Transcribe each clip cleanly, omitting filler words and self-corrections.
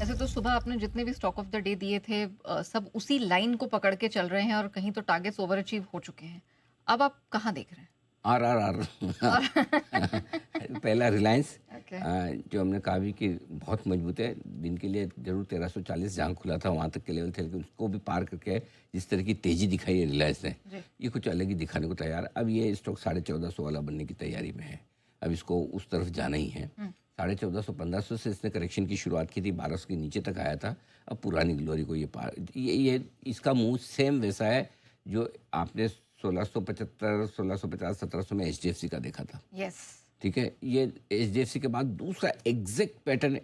ऐसे तो सुबह आपने जितने भी स्टॉक ऑफ द डे दिए थे सब उसी लाइन को पकड़ के चल रहे हैं और कहीं तो टारगेट्स ओवर अचीव हो चुके हैं। अब आप कहाँ देख रहे हैं? आर आर आर पहला रिलायंस ओके। जो हमने कहा भी कि बहुत मजबूत है, दिन के लिए जरूर 1340 जहाँ खुला था वहाँ तक के लेवल थे, लेकिन उसको भी पार करके जिस तरह की तेजी दिखाई है रिलायंस ने, ये कुछ अलग ही दिखाने को तैयार। अब ये स्टॉक 1450 वाला बनने की तैयारी में है, अब इसको उस तरफ जाना ही है। 1450-1500 से इसने करेक्शन की शुरुआत की थी, 1200 के नीचे तक आया था। अब पुरानी ग्लोरी को ये पार, ये इसका मूव सेम वैसा है जो आपने 1675, 1650, 1700 में HDFC का देखा था। यस। ठीक है, ये HDFC के बाद दूसरा एग्जैक्ट पैटर्न,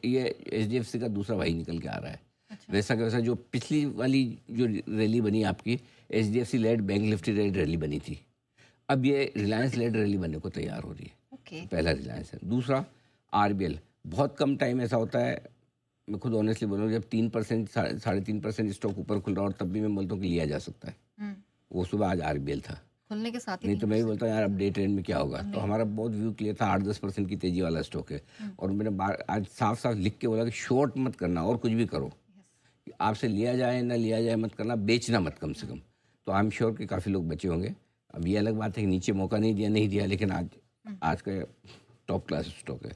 ये HDFC का दूसरा वही निकल के आ रहा है। अच्छा। वैसा का वैसा जो पिछली वाली जो रैली बनी आपकी, HDFC led bank Nifty led rally बनी थी, अब ये रिलायंस लेड रैली बनने को तैयार हो रही है। ओके। पहला रिलायंस है। दूसरा RBL, बहुत कम टाइम ऐसा होता है, मैं खुद ऑनेस्टली बोलूँ, जब 3%, 3.5% स्टॉक ऊपर खुल रहा और तब भी मैं बोलता हूँ कि लिया जा सकता है। वो सुबह आज RBL था, खुलने के साथ ही नहीं तो मैं भी बोलता हूँ यार अब डे ट्रेंड में क्या होगा। तो हमारा बहुत व्यू क्लियर था, 8-10% की तेजी वाला स्टॉक है। और मैंने आज साफ साफ लिख के बोला कि शॉर्ट मत करना और कुछ भी करो, आपसे लिया जाए ना लिया जाए मत करना, बेचना मत कम से कम। तो आई एम श्योर कि काफ़ी लोग बचे होंगे। अब ये अलग बात है कि नीचे मौका नहीं दिया, लेकिन आज का टॉप क्लास स्टॉक है।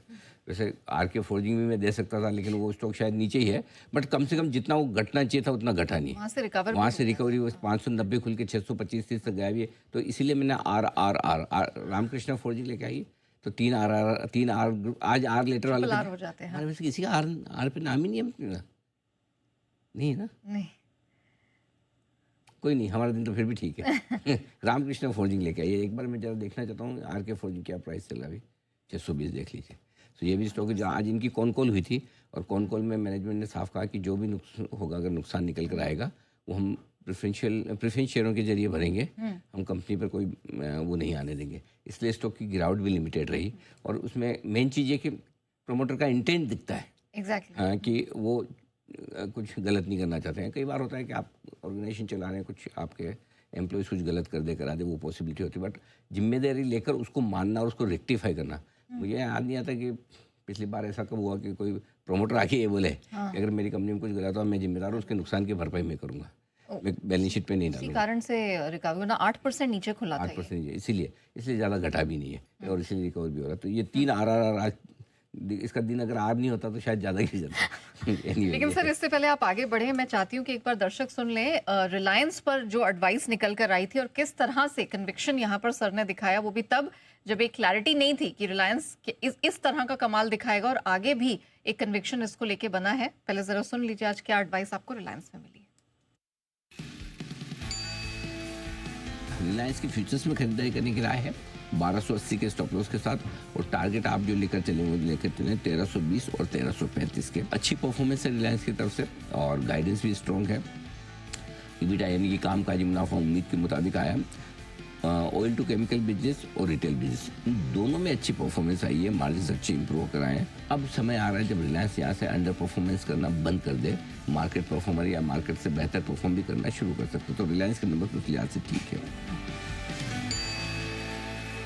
वैसे RK फोर्जिंग भी मैं दे सकता था, लेकिन वो स्टॉक शायद नीचे ही है, बट कम से कम जितना वो घटना चाहिए था उतना घटा नहीं। वहाँ से रिकवरी वो 590 खुल के 625 तक गया भी है। तो इसीलिए मैंने रामकृष्णा फोर्जिंग लेके आई, तो 3 आर आज आर लेटर वाले हो जाते हैं। वैसे किसी का आर पे नाम ही नहीं है, नहीं है ना? नहीं, कोई नहीं, हमारा दिन तो फिर भी ठीक है। रामकृष्ण फोर्जिंग लेके आइए एक बार, मैं जरा देखना चाहता हूँ RK फोर्जिंग क्या प्राइस चल रहा है अभी। 620 देख लीजिए। तो ये भी स्टॉक है, आज इनकी कॉन कॉल हुई थी, और कॉन कॉल में मैनेजमेंट ने साफ कहा कि जो भी नुकसान होगा, अगर नुकसान निकल कर आएगा, वो हम प्रेफरेंस शेयरों के जरिए भरेंगे, हम कंपनी पर कोई वो नहीं आने देंगे। इसलिए स्टॉक की गिरावट भी लिमिटेड रही। और उसमें मेन चीज़ ये कि प्रमोटर का इंटेंट दिखता है। एग्जैक्टली। हाँ, कि वो कुछ गलत नहीं करना चाहते हैं। कई बार होता है कि आप ऑर्गेनाइजेशन चला रहे हैं, कुछ आपके एम्प्लॉयज़ कुछ गलत कर दे करा दे, वो पॉसिबिलिटी होती है, बट जिम्मेदारी लेकर उसको मानना और उसको रेक्टिफाई करना। मुझे याद नहीं आता कि पिछली बार ऐसा कब हुआ कि कोई प्रमोटर आके ये बोले कि अगर मेरी कंपनी में कुछ गलत हुआ मैं जिम्मेदार हूँ, उसके नुकसान की भरपाई मैं करूँगा, मैं बैलेंस शीट पे नहीं डालूंगा। इसी कारण से रिकवरी ना 8% नीचे खुला था। 8% इसीलिए ज़्यादा घटा भी नहीं है, और इसीलिए रिकवर भी हो रहा है। तो ये 3 RRR आज, इसका दिन अगर आर नहीं होता तो शायद ज़्यादा गिर जाता। लेकिन सर, इससे पहले आप आगे बढ़े, मैं चाहती हूँ कि एक बार दर्शक सुन लें रिलायंस पर जो एडवाइस निकल कर आई थी और किस तरह से कन्विक्शन यहाँ पर सर ने दिखाया, वो भी तब जब एक क्लैरिटी नहीं थी कि रिलायंस इस तरह का कमाल दिखाएगा, और आगे भी एक कन्विक्शन इसको लेके बना है। पहले जरा सुन लीजिए आज क्या एडवाइस आपको रिलायंस में मिली। रिलायंस की फ्यूचर्स में खरीदारी करने की राय है 1280 के स्टॉप लॉस के साथ, और टारगेट आप जो लेकर चले 1320 और 1335 के। अच्छी परफॉर्मेंस है रिलायंस की तरफ से, और गाइडेंस भी स्ट्रॉन्ग है। EBITDA यानी कि कामकाजी मुनाफा उम्मीद के मुताबिक आया। ऑयल टू केमिकल बिजनेस और रिटेल बिजनेस, इन दोनों में अच्छी परफॉर्मेंस आई है, मार्जिन अच्छे इंप्रूव कर आए हैं। अब समय आ रहा है जब रिलायंस यहाँ से अंडर परफॉर्मेंस करना बंद कर दे, मार्केट परफॉर्मर या मार्केट से बेहतर परफॉर्म भी करना शुरू कर सकते, तो रिलायंस के नंबर उस लिहाज से ठीक है।